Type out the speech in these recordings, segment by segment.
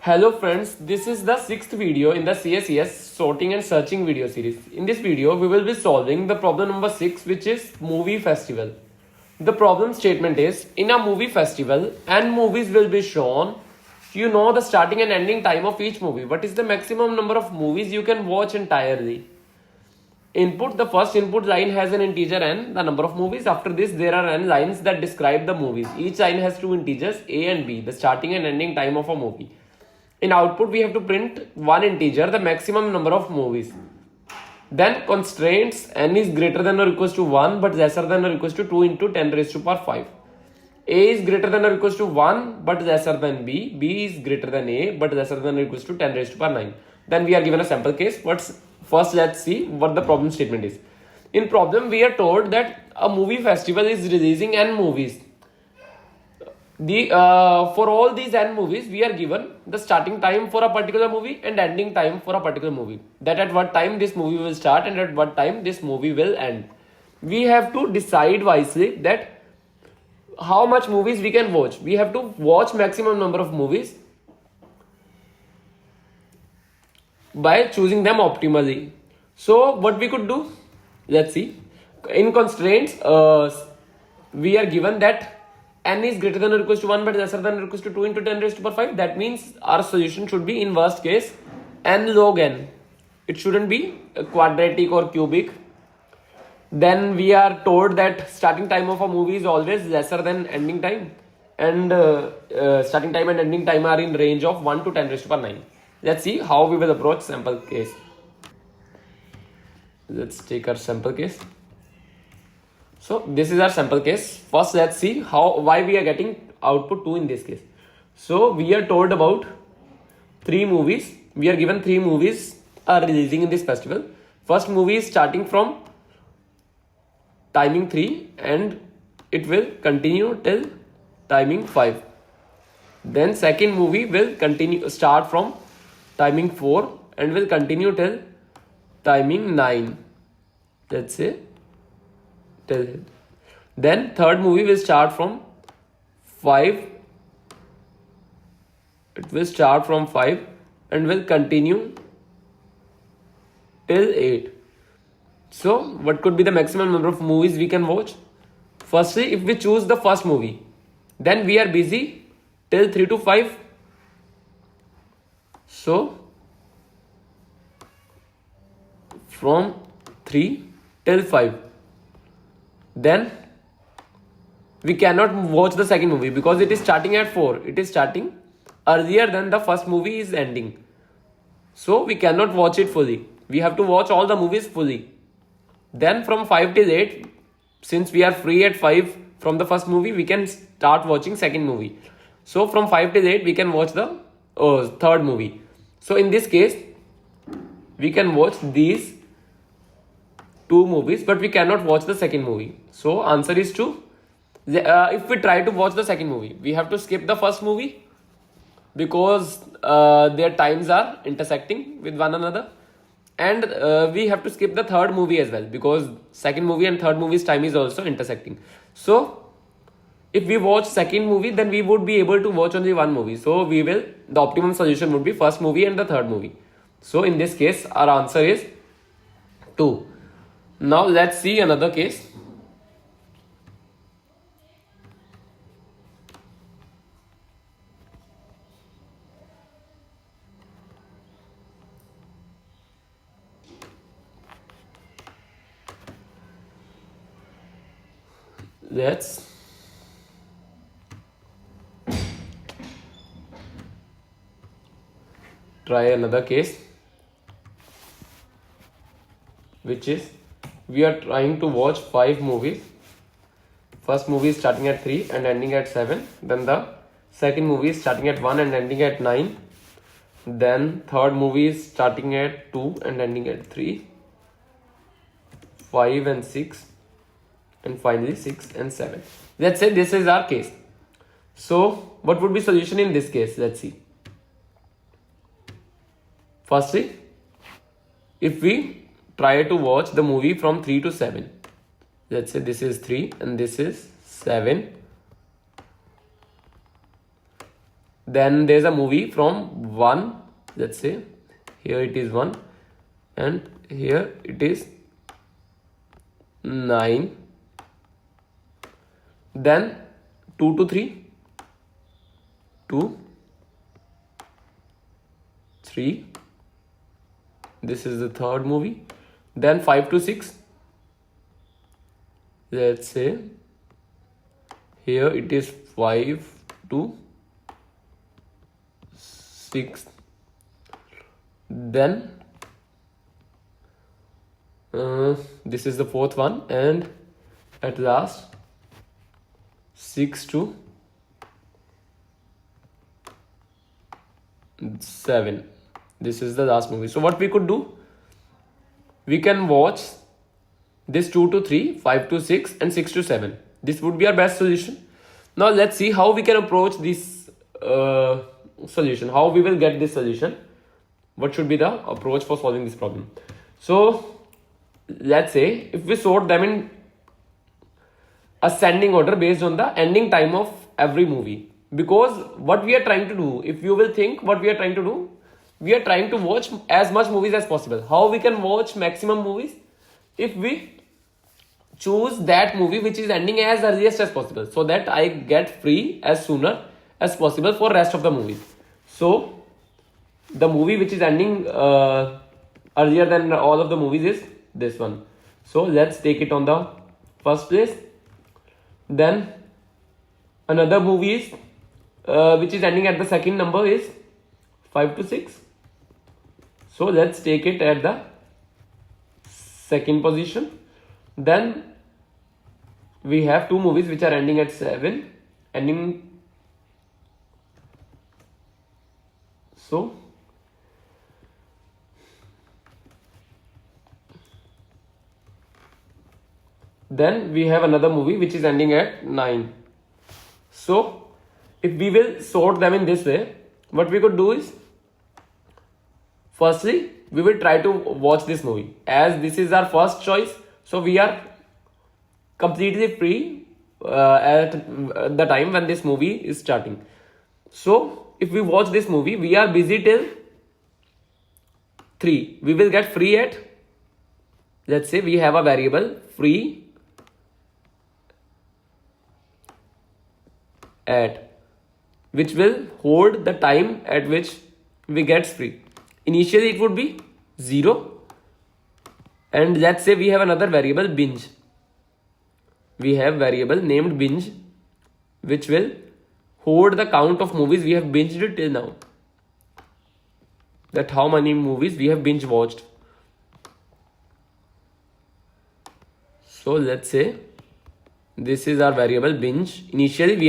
Hello friends, this is the sixth video in the CSES sorting and searching video series. In this video, we will be solving the problem number 6, which is movie festival. The problem statement is, in a movie festival and movies will be shown. You know the starting and ending time of each movie. What is the maximum number of movies you can watch entirely? Input, the first input line has an integer n, the number of movies. After this, there are n lines that describe the movies. Each line has two integers, a and b, the starting and ending time of a movie. In output, we have to print one integer, the maximum number of movies. Then constraints, n is greater than or equals to 1 but lesser than or equals to 2 into 10 raised to power 5. A is greater than or equals to 1 but lesser than b. B is greater than a but lesser than or equals to 10 raised to power 9. Then we are given a sample case. First let's see what the problem statement is. In problem, we are told that a movie festival is releasing n movies. For all these n movies, we are given the starting time for a particular movie and ending time for a particular movie. That at what time this movie will start and at what time this movie will end. We have to decide wisely that how much movies we can watch. We have to watch maximum number of movies by choosing them optimally. So what we could do? Let's see. In constraints, we are given that n is greater than or equals to 1 but lesser than or equals to 2 into 10 raised to power 5. That means our solution should be in worst case n log n. It shouldn't be quadratic or cubic. Then we are told that starting time of a movie is always lesser than ending time, and starting time and ending time are in range of 1 to 10 raised to power 9. Let's see how we will approach sample case. Let's take our sample case. So this is our sample case. First, let's see why we are getting output 2 in this case. So we are told about 3 movies. We are given 3 movies are releasing in this festival. First movie is starting from timing 3 and it will continue till timing 5. Then second movie will start from timing 4 and will continue till timing 9. Let's say. Then third movie will start from 5. It will start from 5 and will continue till 8. So what could be the maximum number of movies we can watch? Firstly, if we choose the first movie, then we are busy till 3 to 5. So from 3 till 5. Then we cannot watch the second movie because it is starting at 4. It is starting earlier than the first movie is ending. So we cannot watch it fully. We have to watch all the movies fully. Then from 5 till 8, since we are free at 5 from the first movie, we can start watching second movie. So from 5 till 8, we can watch the third movie. So in this case, we can watch these 2 movies, but we cannot watch the second movie. So answer is 2. If we try to watch the second movie, we have to skip the first movie because their times are intersecting with one another, and we have to skip the third movie as well because second movie and third movie's time is also intersecting. So if we watch second movie, then we would be able to watch only one movie. So the optimum solution would be first movie and the third movie. So in this case, our answer is 2. Now let's see another case. Let's try another case, which is we are trying to watch 5 movies. First movie is starting at 3 and ending at 7. Then the second movie is starting at 1 and ending at 9. Then third movie is starting at 2 and ending at 3. 5 and 6. And finally 6 and 7. Let's say this is our case. So what would be solution in this case? Let's see. Firstly, if we try to watch the movie from 3 to 7, let's say this is 3 and this is 7, Then there's a movie from 1, let's say here it is 1 and here it is 9. Then 2 to 3, 2, 3, this is the third movie. Then 5 to 6, let's say here it is 5 to 6. Then this is the fourth one, and at last 6 to 7. This is the last movie. So what we could do, we can watch this 2 to 3, 5 to 6 and 6 to 7. This would be our best solution. Now let's see how we can approach this solution, how we will get this solution, what should be the approach for solving this problem. So let's say if we sort them in ascending order based on the ending time of every movie, because what we are trying to do, if you will think what we are trying to do, we are trying to watch as much movies as possible. How we can watch maximum movies? If we choose that movie which is ending as earliest as possible, so that I get free as sooner as possible for rest of the movies. So the movie which is ending earlier than all of the movies is this one. So let's take it on the first place. Then another movie is which is ending at the second number is 5 to 6. So let's take it at the second position. Then we have two movies which are ending at 7, ending. So then we have another movie which is ending at 9. So if we will sort them in this way, what we could do is, firstly we will try to watch this movie as this is our first choice. So we are completely free at the time when this movie is starting. So if we watch this movie, we are busy till 3. We will get free at, let's say we have a variable free at, which will hold the time at which we get free. Initially it would be 0, and let's say we have another variable binge. We have variable named binge which will hold the count of movies we have binged till now, that how many movies we have binge watched. So let's say this is our variable binge. Initially we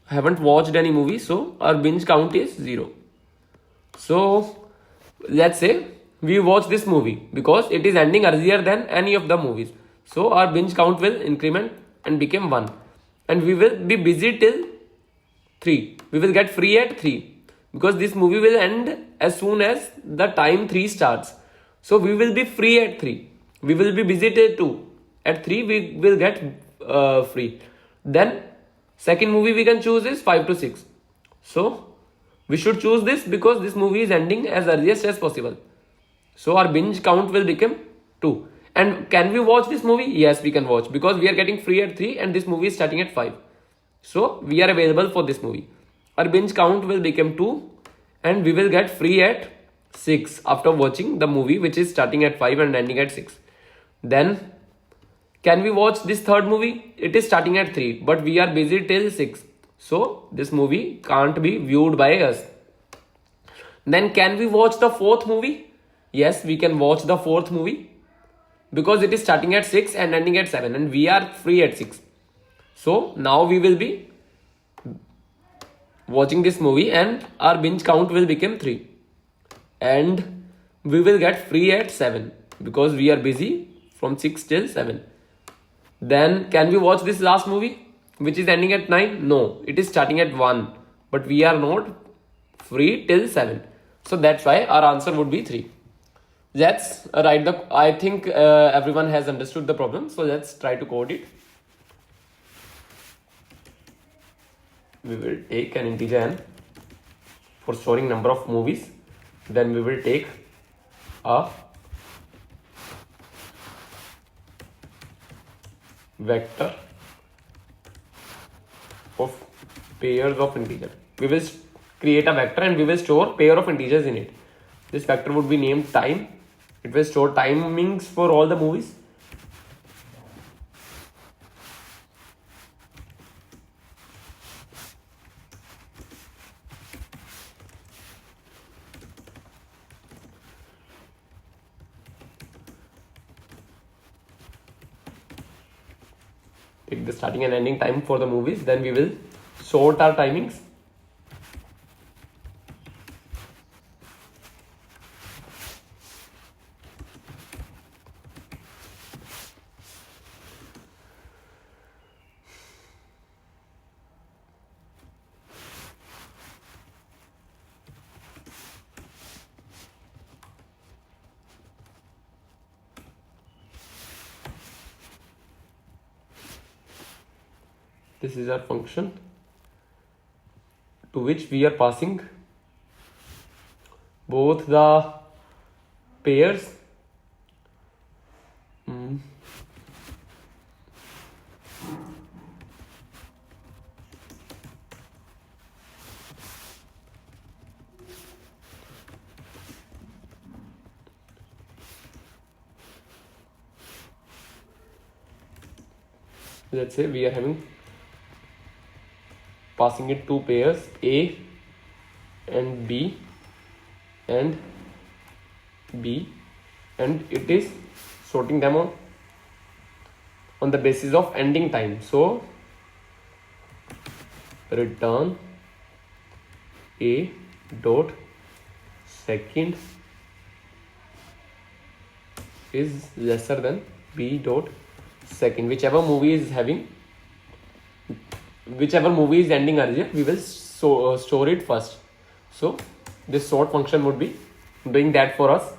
haven't watched any movie, so our binge count is 0. So let's say we watch this movie because it is ending earlier than any of the movies, so our binge count will increment and become 1, and we will be busy till 3. We will get free at 3 because this movie will end as soon as the time 3 starts. So we will be free at 3. We will be busy till 2. At 3 we will get free. Then second movie we can choose is 5 to 6. So we should choose this because this movie is ending as earliest as possible. So our binge count will become 2. And can we watch this movie? Yes, we can watch because we are getting free at 3 and this movie is starting at 5. So we are available for this movie. Our binge count will become 2 and we will get free at 6 after watching the movie which is starting at 5 and ending at 6. Then can we watch this third movie? It is starting at 3 but we are busy till 6. So this movie can't be viewed by us. Then can we watch the fourth movie? Yes, we can watch the fourth movie because it is starting at 6 and ending at 7 and we are free at 6. So now we will be watching this movie and our binge count will become 3 and we will get free at 7 because we are busy from 6 till 7. Then can we watch this last movie which is ending at 9? No, it is starting at 1 but we are not free till 7. So that's why our answer would be 3. Let's write I think everyone has understood the problem. So let's try to code it. we will take an integer n for storing number of movies. Then we will take a vector of pairs of integer. We will create a vector and we will store pair of integers in it. This vector would be named time. It will store timings for all the movies. Take the starting and ending time for the movies. Then we will sort our timings. This is our function to which we are passing both the pairs let's say we are having passing it two pairs A and B and B, and it is sorting them on the basis of ending time. So return A dot second is lesser than B dot second. Whichever movie is ending earlier, we will store it first. So this sort function would be doing that for us.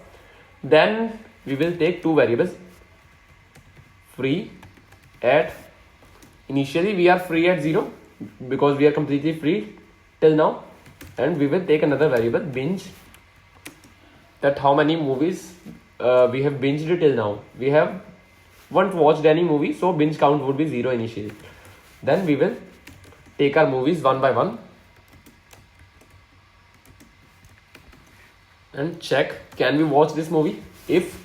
Then we will take two variables, free at, initially we are free at 0 because we are completely free till now, and we will take another variable binge, that how many movies we have binged till now. We haven't watched any movie, so binge count would be 0 initially. Then we will take our movies one by one and check, can we watch this movie? If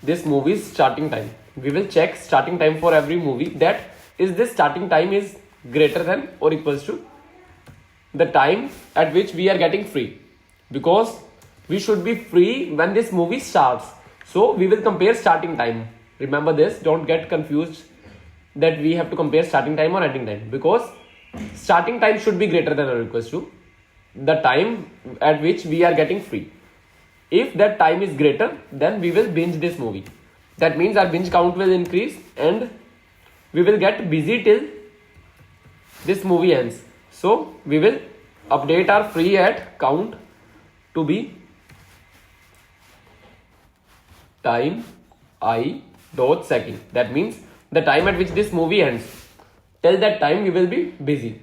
this movie's starting time, we will check starting time for every movie, that is this starting time is greater than or equals to the time at which we are getting free, because we should be free when this movie starts. So we will compare starting time. Remember this, don't get confused that we have to compare starting time or ending time, because starting time should be greater than or equals to the time at which we are getting free. If that time is greater, then we will binge this movie. That means our binge count will increase and we will get busy till this movie ends. So we will update our free at count to be time I dot second. That means the time at which this movie ends. Till that time we will be busy.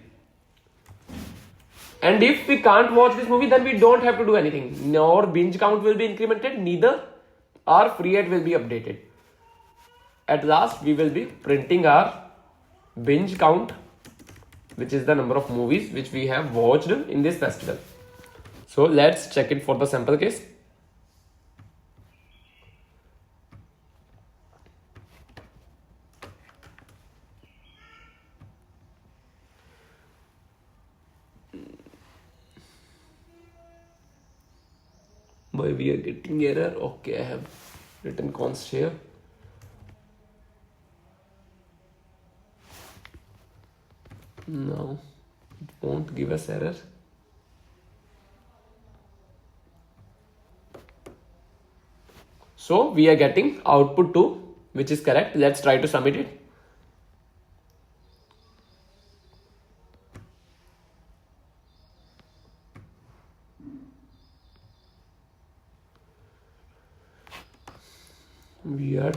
And if we can't watch this movie, then we don't have to do anything. Nor binge count will be incremented, neither our free at will be updated. At last, we will be printing our binge count, which is the number of movies which we have watched in this festival. So let's check it for the sample case. Why we are getting error? Okay, I have written const here. No, it won't give us error. So we are getting output 2, which is correct. Let's try to submit it. We are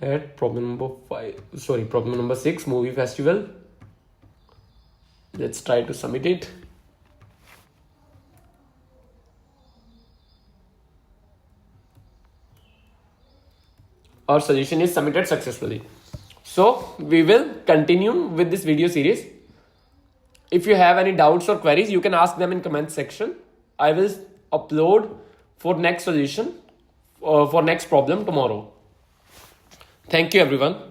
at problem number 5. Sorry, problem number 6, movie festival. Let's try to submit it. Our solution is submitted successfully. So we will continue with this video series. If you have any doubts or queries, you can ask them in comment section. I will upload for next solution for next problem tomorrow. Thank you everyone.